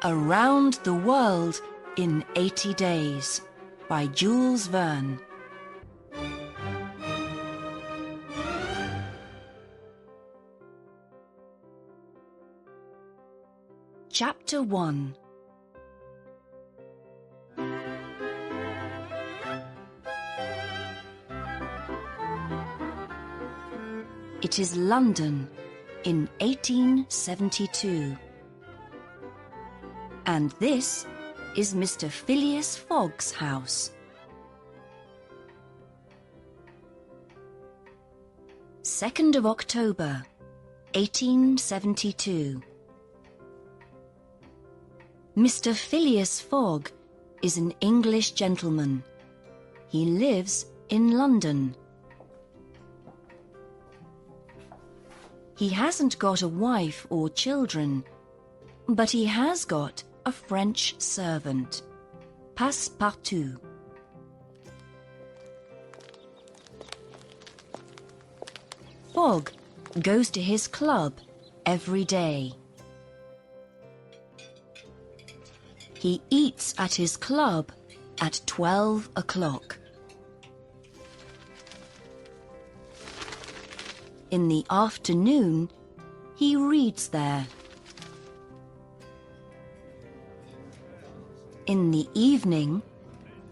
Around the World in 80 Days by Jules Verne. Chapter 1. It is London in 1872. And this is Mr. Phileas Fogg's house. 2nd of October, 1872. Mr. Phileas Fogg is an English gentleman. He lives in London. He hasn't got a wife or children, but he has got a French servant, Passepartout. Fogg goes to his club every day. He eats at his club at 12 o'clock. In the afternoon, he reads there. In the evening,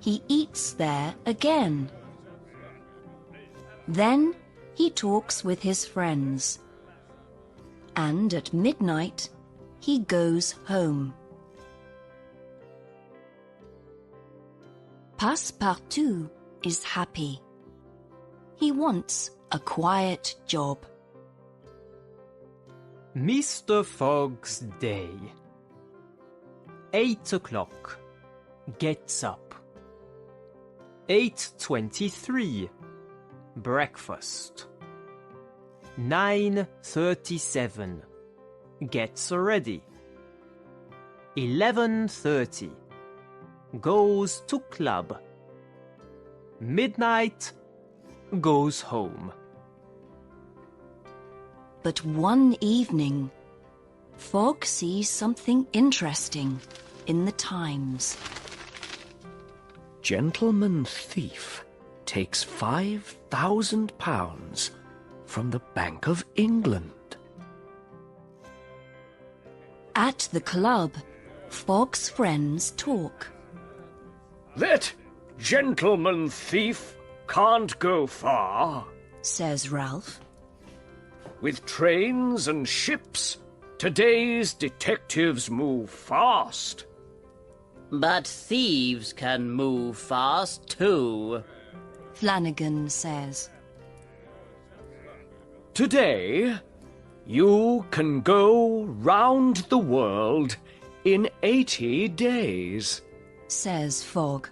he eats there again. Then he talks with his friends. And at midnight, he goes home. Passepartout is happy. He wants a quiet job. Mr. Fogg's day. 8 o'clock. Gets up. 8:23. Breakfast. 9:37. Gets ready. 11:30. Goes to club. Midnight. Goes home. But one evening, Fogg sees something interesting in the Times. Gentleman thief takes £5,000 from the Bank of England. At the club, Fogg's friends talk. That gentleman thief can't go far, says Ralph. With trains and ships, today's detectives move fast. But thieves can move fast too, Flanagan says. Today, you can go round the world in 80 days, says Fogg.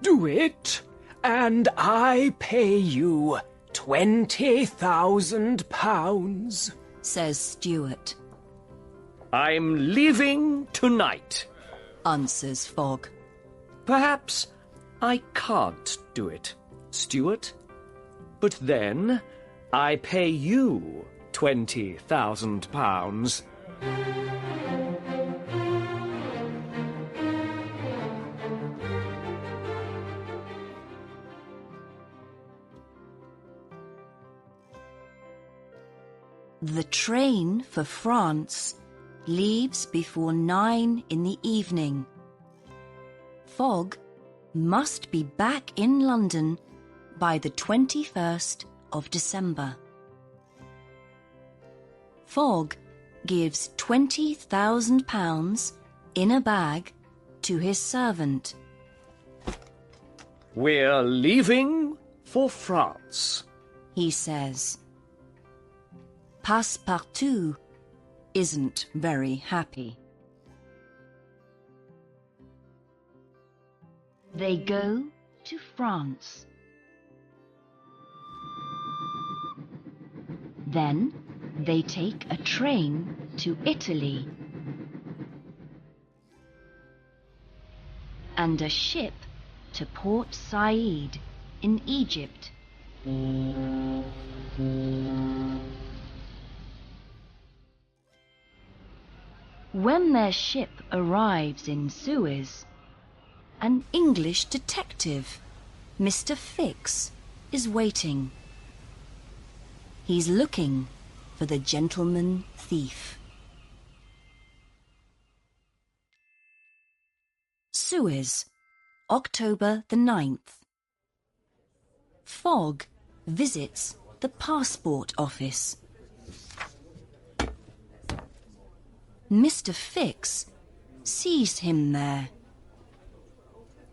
Do it, and I pay you £20,000, says Stuart. I'm leaving tonight, answers Fogg. Perhaps I can't do it, Stuart. But then I pay you £20,000. The train for France leaves before 9 in the evening. Fogg must be back in London by the 21st of December. Fogg gives £20,000 in a bag to his servant. We're leaving for France, he says. Passepartout isn't very happy. They go to France. Then they take a train to Italy and a ship to Port Said in Egypt. When their ship arrives in Suez, an English detective, Mr. Fix, is waiting. He's looking for the gentleman thief. Suez, October the 9th. Fogg visits the passport office. Mr. Fix sees him there.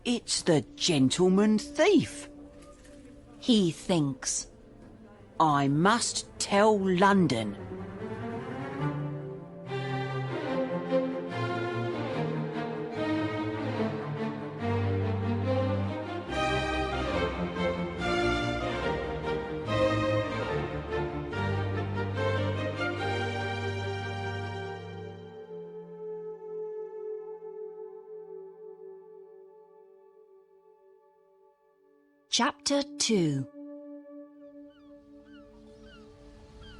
It's the gentleman thief. He thinks. I must tell London. Chapter 2.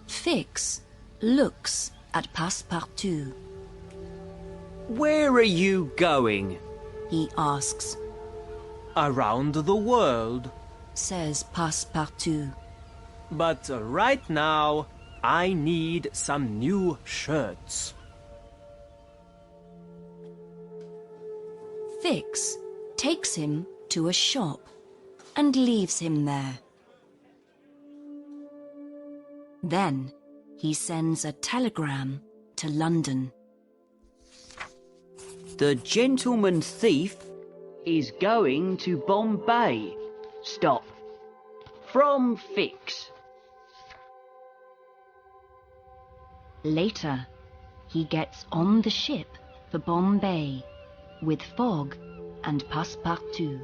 Fix looks at Passepartout. Where are you going? He asks. Around the world. Says Passepartout. But right now, I need some new shirts. Fix takes him to a shop and leaves him there. Then he sends a telegram to London. The gentleman thief is going to Bombay. Stop. From Fix. Later, he gets on the ship for Bombay with Fogg and Passepartout.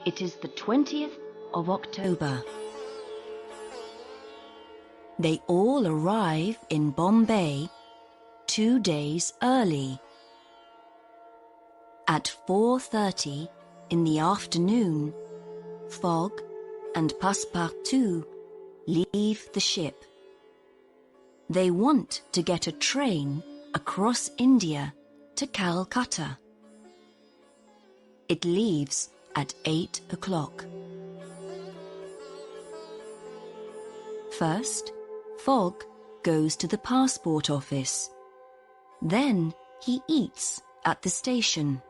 It is the 20th of October. They all arrive in Bombay 2 days early. At 4:30 in the afternoon, Fogg and Passepartout leave the ship. They want to get a train across India to Calcutta. It leaves at 8 o'clock. First, Fogg goes to the passport office. Then he eats at the station.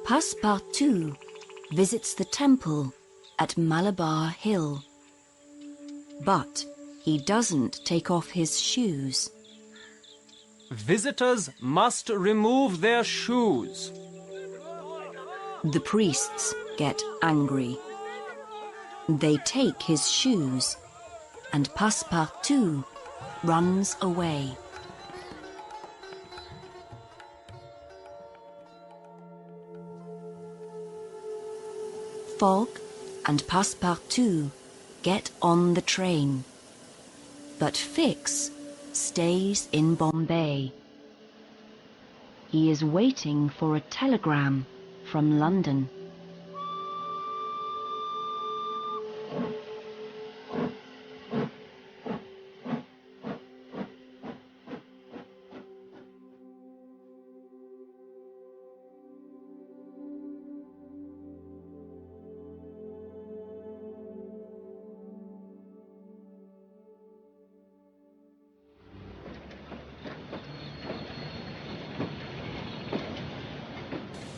Passepartout visits the temple at Malabar Hill. But he doesn't take off his shoes. Visitors must remove their shoes. The priests get angry. They take his shoes, and Passepartout runs away. Fogg and Passepartout get on the train, but Fix stays in Bombay. He is waiting for a telegram from London.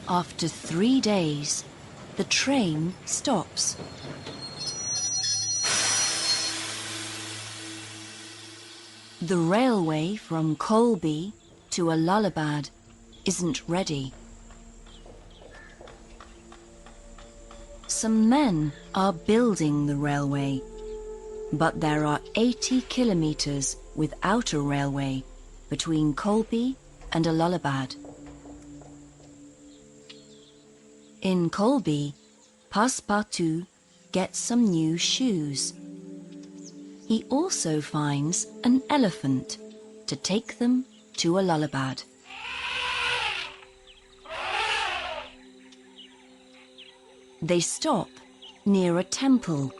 After 3 days, the train stops. The railway from Colby to Allahabad isn't ready. Some men are building the railway, but there are 80 kilometers without a railway between Colby and Allahabad. In Colby, Passepartout gets some new shoes He also finds an elephant to take them to Allahabad. They stop near a temple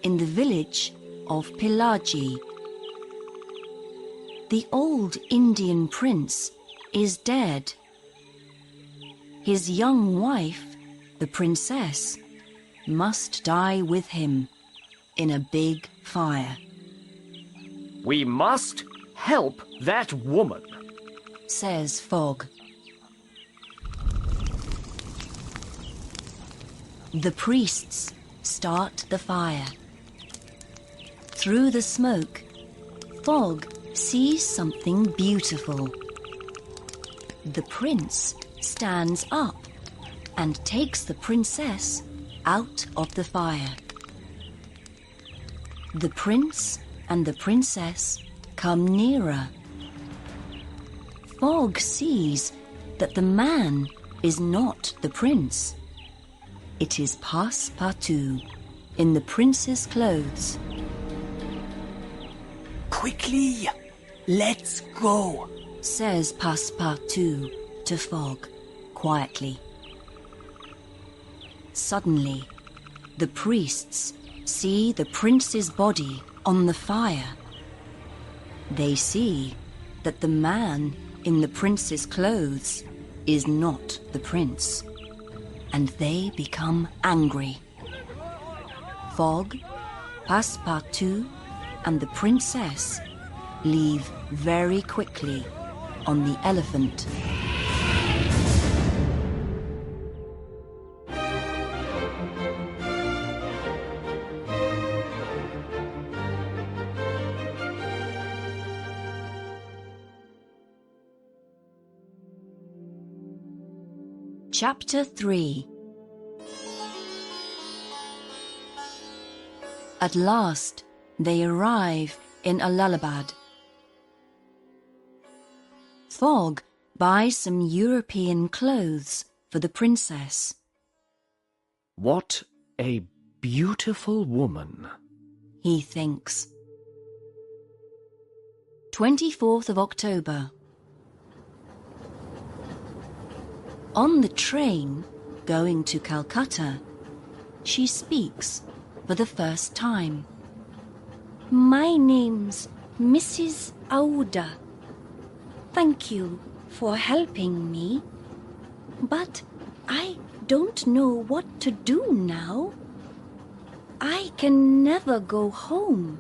in the village of Pillaji. The old Indian prince is dead. His young wife, the princess, must die with him in a big fire. We must help that woman, says Fogg. The priests start the fire. Through the smoke, Fogg sees something beautiful. The prince stands up and takes the princess out of the fire. The prince and the princess come nearer. Fogg sees that the man is not the prince. It is Passepartout in the prince's clothes. Quickly, let's go, says Passepartout to Fogg quietly. Suddenly, the priests see the prince's body on the fire. They see that the man in the prince's clothes is not the prince, and they become angry. Fogg, Passepartout, and the princess leave very quickly on the elephant. Chapter 3. At last, they arrive in Allahabad. Fogg buys some European clothes for the princess. What a beautiful woman, he thinks. 24th of October. On the train going to Calcutta, she speaks for the first time. My name's Mrs. Aouda. Thank you for helping me, but I don't know what to do now. I can never go home.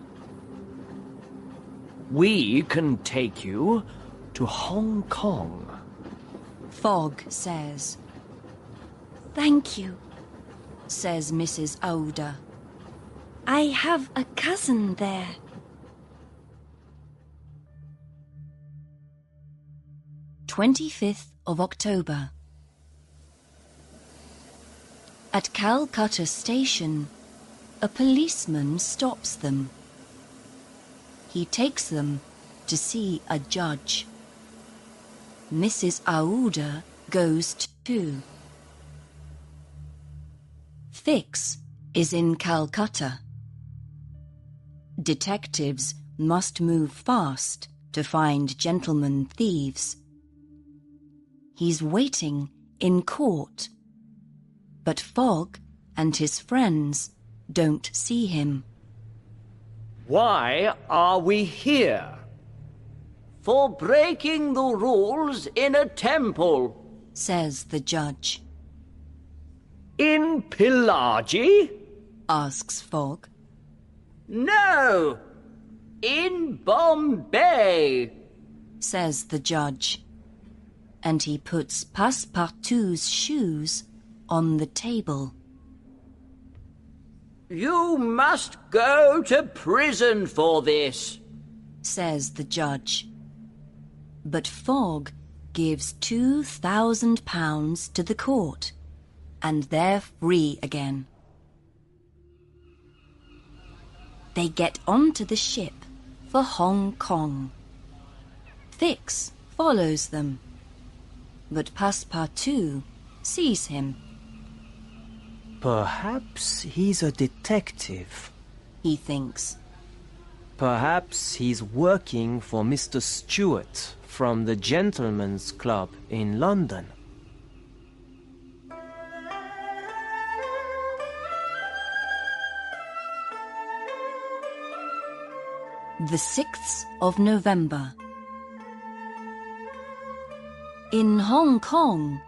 We can take you to Hong Kong, Fogg says. Thank you, says Mrs. Aouda. I have a cousin there. of October. At Calcutta Station, a policeman stops them. He takes them to see a judge. Mrs. Aouda goes too. Fix is in Calcutta. Detectives must move fast to find gentlemen thieves. He's waiting in court, but Fogg and his friends don't see him. Why are we here? For breaking the rules in a temple, says the judge. In Pillaji? Asks Fogg. No, in Bombay, says the judge, and he puts Passepartout's shoes on the table. You must go to prison for this, says the judge. But Fogg gives £2,000 to the court, and they're free again. They get onto the ship for Hong Kong. Fix follows them, but Passepartout sees him. Perhaps he's a detective, he thinks. Perhaps he's working for Mr. Stewart from the Gentlemen's Club in London. The 6th of November. In Hong Kong,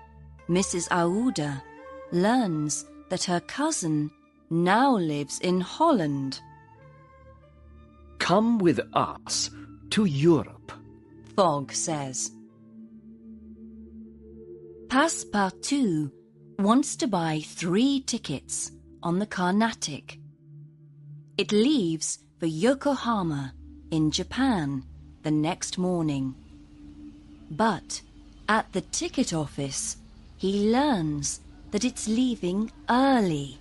Mrs. Aouda learns that her cousin now lives in Holland. Come with us to Europe. Fogg says. Passepartout wants to buy 3 tickets on the Carnatic. It leaves for Yokohama in Japan the next morning. But at the ticket office, he learns that it's leaving early,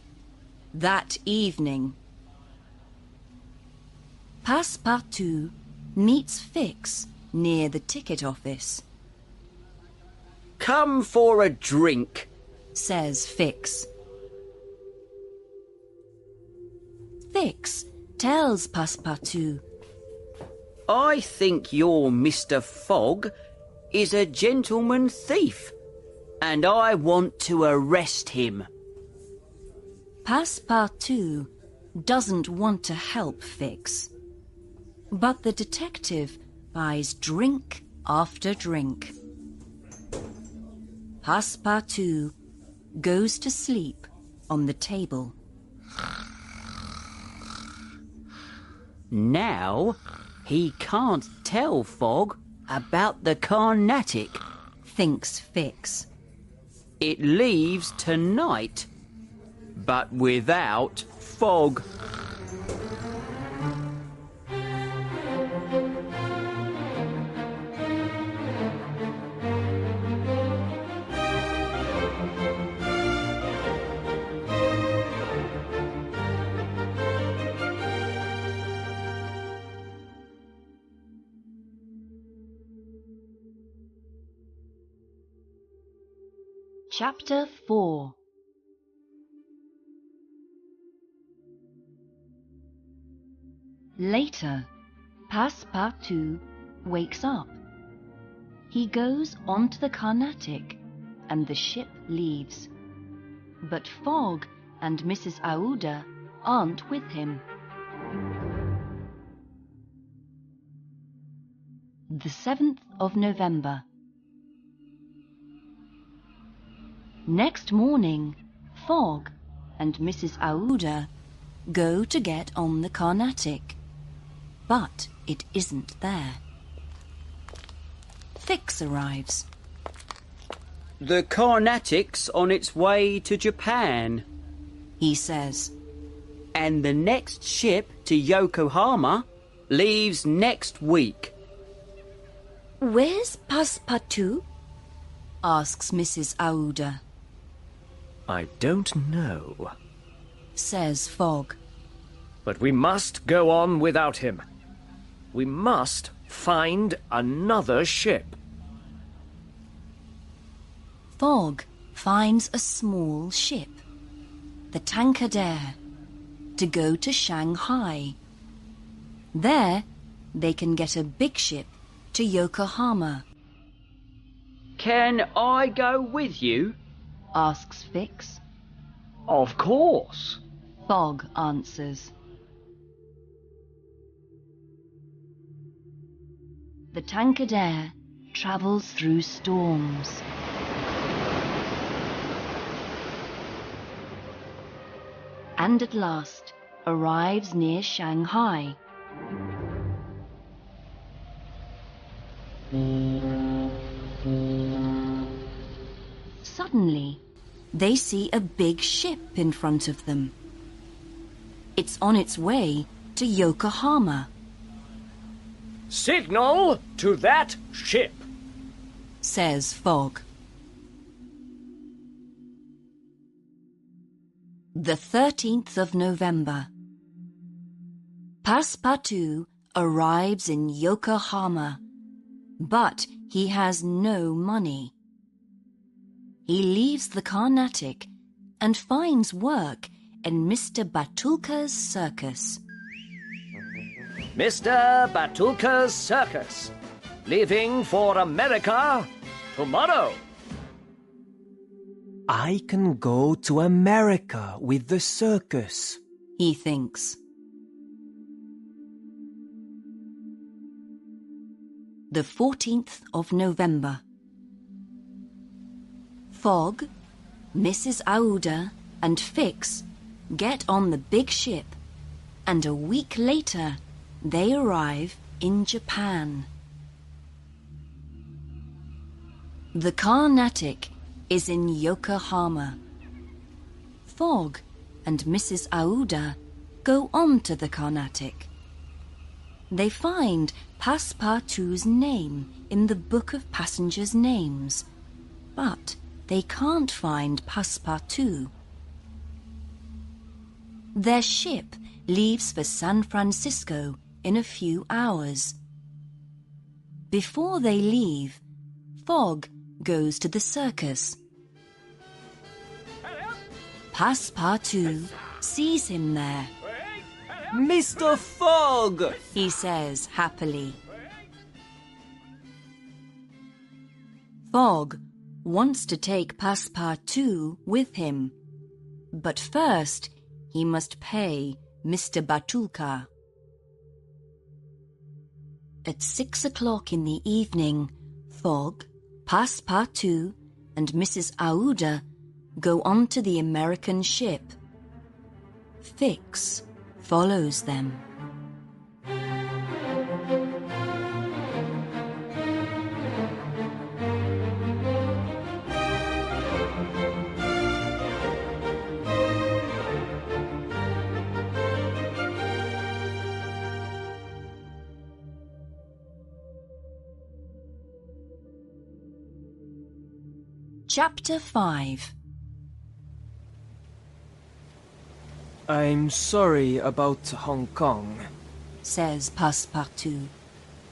that evening. Passepartout meets Fix near the ticket office. Come for a drink, says Fix. Fix tells Passepartout, I think your Mr. Fogg is a gentleman thief, and I want to arrest him. Passepartout doesn't want to help Fix, but the detective buys drink after drink. Passepartout goes to sleep on the table. Now he can't tell Fogg about the Carnatic, thinks Fix. It leaves tonight, but without Fogg. Chapter 4. Later, Passepartout wakes up. He goes onto the Carnatic and the ship leaves. But Fogg and Mrs. Aouda aren't with him. The 7th of November. Next morning, Fogg and Mrs. Aouda go to get on the Carnatic, but it isn't there. Fix arrives. The Carnatic's on its way to Japan, He says. and the next ship to Yokohama leaves next week. Where's Passepartout? Asks Mrs. Aouda. I don't know, Says Fogg. but we must go on without him. We must find another ship. Fogg finds a small ship, the Tankadere, to go to Shanghai. There, they can get a big ship to Yokohama. Can I go with you? Asks Fix. Of course. Fogg answers. The Tankadere travels through storms. And at last arrives near Shanghai. Suddenly, they see a big ship in front of them. It's on its way to Yokohama, Signal to that ship. says Fogg. The 13th of November. Passepartout arrives in Yokohama, but he has no money. He leaves the Carnatic and finds work in Mr. Batulka's circus. Mr. Batulka's circus, leaving for America tomorrow. I can go to America with the circus, he thinks. The 14th of November. Fogg, Mrs. Aouda and Fix get on the big ship, and a week later they arrive in Japan. The Carnatic is in Yokohama. Fogg and Mrs. Aouda go on to the Carnatic. They find Passepartout's name in the book of passengers' names, but they can't find Passepartout. Their ship leaves for San Francisco in a few hours. Before they leave, Fogg goes to the circus. Passepartout sees him there. Mr. Fogg! He says happily. Fogg wants to take Passepartout with him, but first he must pay Mr. Batulka. At 6 o'clock in the evening, Fogg, Passepartout and Mrs. Aouda go on to the American ship. Fix follows them. Chapter 5. I'm sorry about Hong Kong, says Passepartout.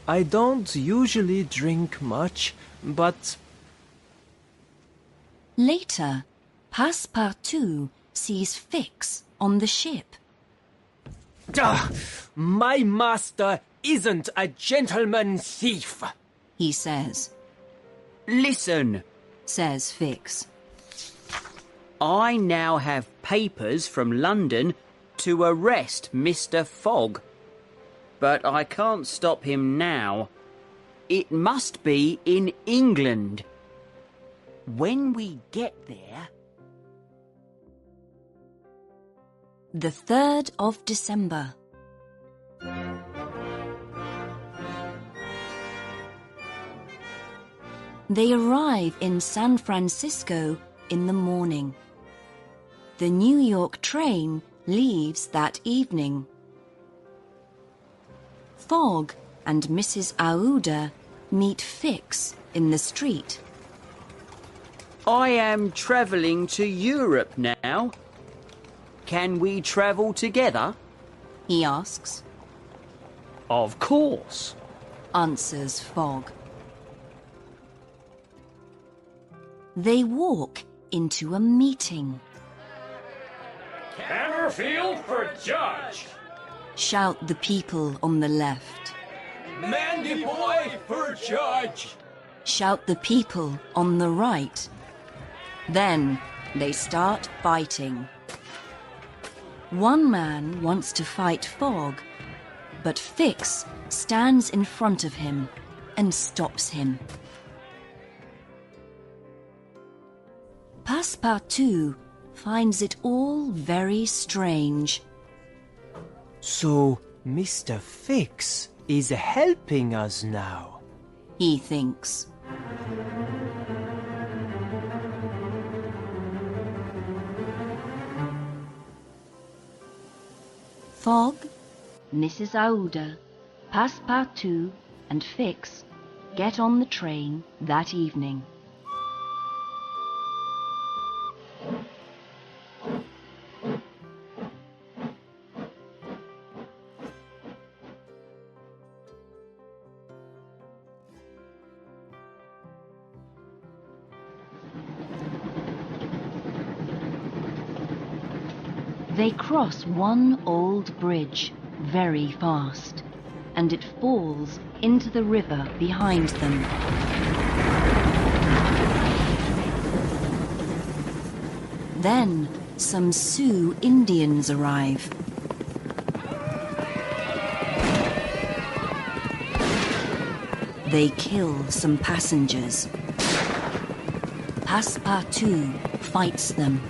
I don't usually drink much, but... Later, Passepartout sees Fix on the ship. My master isn't a gentleman thief, he says. Listen, Says Fix. I now have papers from London to arrest Mr. Fogg. But I can't stop him now. It must be in England. When we get there... The 3rd of December. They arrive in San Francisco in the morning. The New York train leaves that evening. Fogg and Mrs. Aouda meet Fix in the street. I am travelling to Europe now. Can we travel together? He asks. Of course. Answers Fogg. They walk into a meeting. Hammerfield for judge. Shout the people on the left. Mandy boy for judge! Shout the people on the right. Then they start fighting. One man wants to fight Fogg, but Fix stands in front of him and stops him. Passepartout finds it all very strange. So, Mr. Fix is helping us now. He thinks. Fogg, Mrs. Aouda, Passepartout and Fix get on the train that evening. They cross one old bridge very fast. and it falls into the river behind them. Then some Sioux Indians arrive. They kill some passengers. Passepartout fights them.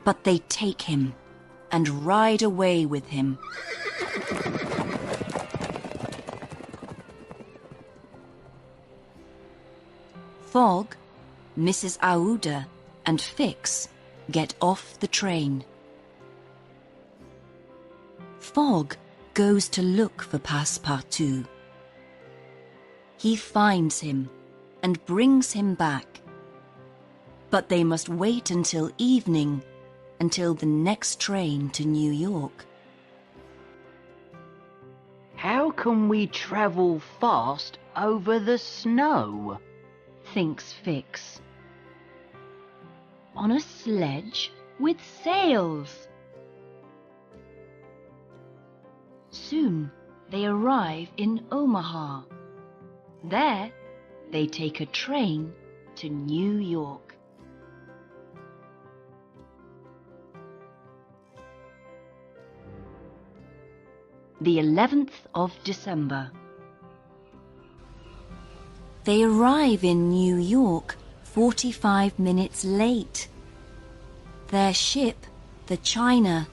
But they take him and ride away with him. Fogg, Mrs. Aouda, and Fix get off the train. Fogg goes to look for Passepartout. He finds him and brings him back. But they must wait until evening, until the next train to New York. How can we travel fast over the snow? Thinks Fix. On a sledge with sails. Soon they arrive in Omaha. There they take a train to New York. The 11th of December. They arrive in New York 45 minutes late. Their ship, the China,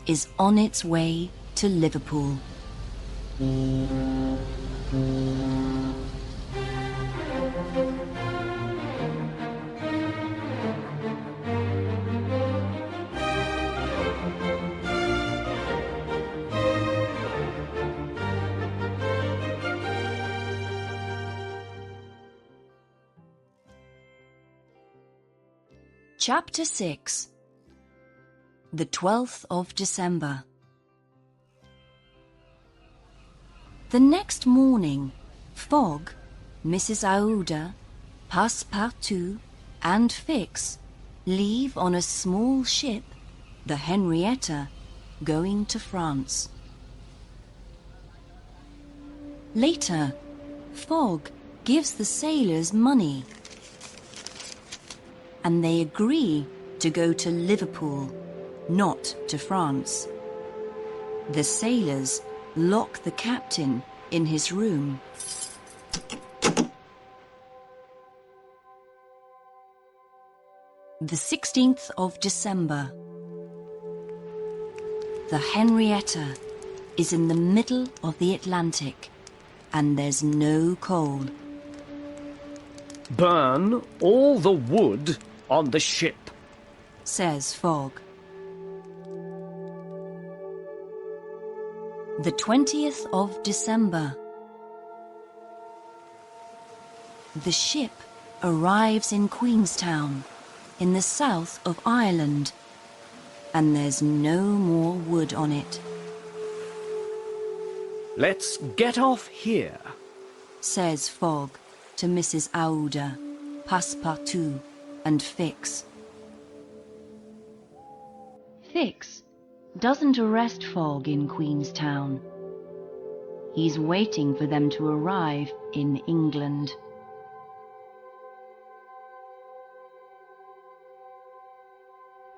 is on its way to Liverpool. Chapter 6. The 12th of December. The next morning, Fogg, Mrs. Aouda, Passepartout, and Fix leave on a small ship, the Henrietta, going to France. Later, Fogg gives the sailors money, and they agree to go to Liverpool, not to France. The sailors lock the captain in his room. The 16th of December. The Henrietta is in the middle of the Atlantic, and there's no coal. Burn all the wood on the ship, says Fogg. The 20th of December. The ship arrives in Queenstown, in the south of Ireland, and there's no more wood on it. Let's get off here, says Fogg to Mrs. Aouda, Passepartout, and Fix. Fix doesn't arrest Fogg in Queenstown. He's waiting for them to arrive in England.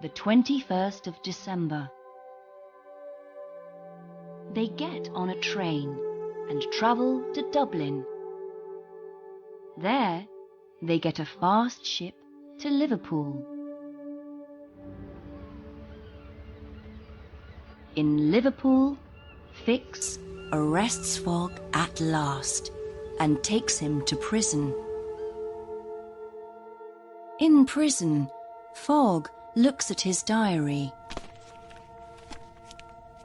The 21st of December. They get on a train and travel to Dublin. There, they get a fast ship to Liverpool. In Liverpool, Fix arrests Fogg at last and takes him to prison. In prison, Fogg looks at his diary.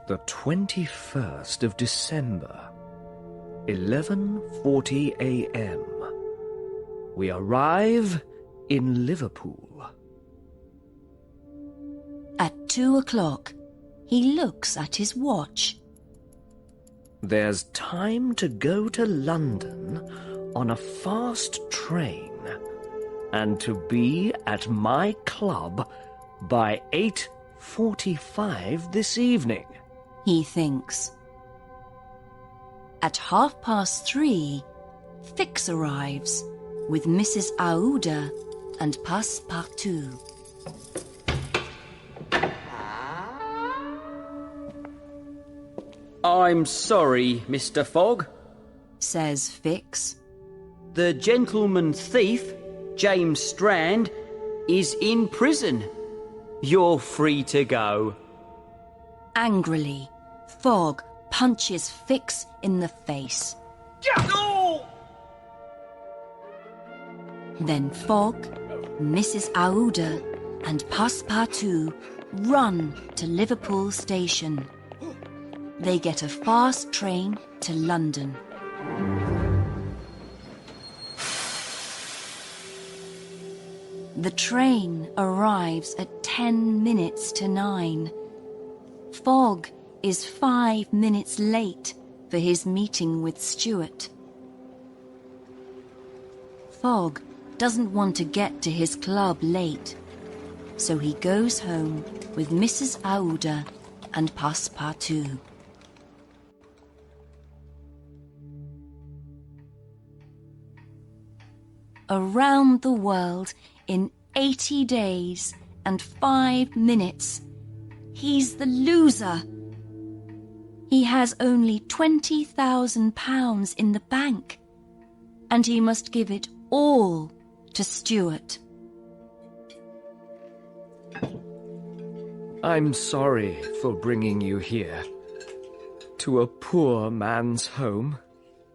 The 21st of December, 11:40 a.m. We arrive in Liverpool. At 2 o'clock, he looks at his watch. There's time to go to London on a fast train and to be at my club by 8:45 this evening. He thinks. At 3:30, Fix arrives with Mrs. Aouda and Passepartout. I'm sorry, Mr. Fogg. Says Fix. The gentleman thief, James Strand, is in prison. You're free to go. Angrily, Fogg punches Fix in the face. Then Fogg, Mrs. Aouda, and Passepartout run to Liverpool station. They get a fast train to London. The train arrives at 10 minutes to 9. Fogg is 5 minutes late for his meeting with Stuart. Fogg doesn't want to get to his club late, so he goes home with Mrs. Aouda and Passepartout. Around the world in 80 days and 5 minutes. He's the loser. He has only £20,000 in the bank, and he must give it all to Stuart. I'm sorry for bringing you here, to a poor man's home.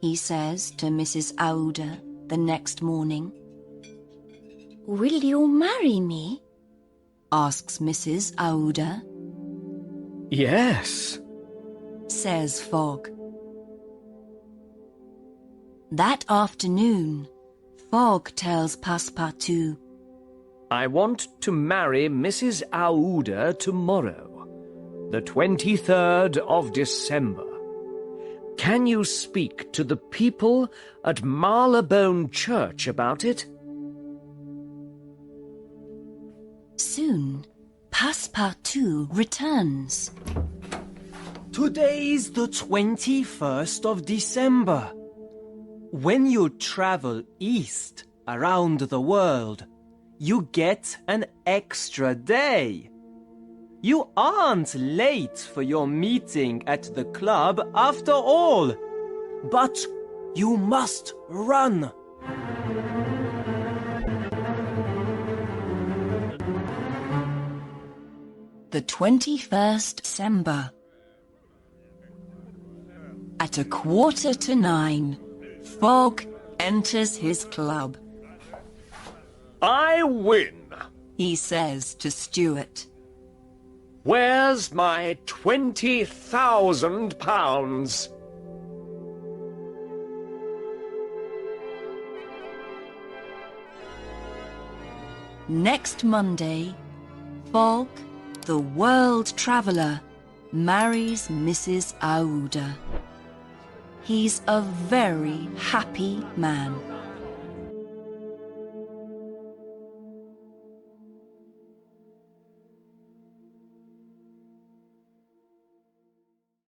He says to Mrs. Aouda the next morning. Will you marry me? Asks Mrs. Aouda. Yes, Says Fogg. That afternoon, Fogg tells Passepartout. I want to marry Mrs. Aouda tomorrow, the 23rd of December. Can you speak to the people at Marylebone Church about it? Soon, Passepartout returns. Today's the 21st of December. When you travel east around the world, you get an extra day. You aren't late for your meeting at the club after all, but you must run. The 21st December. At 9:15, Fogg enters his club. I win. He says to Stuart. Where's my £20,000? Next Monday, Fogg, the world traveller, marries Mrs. Aouda. He's a very happy man.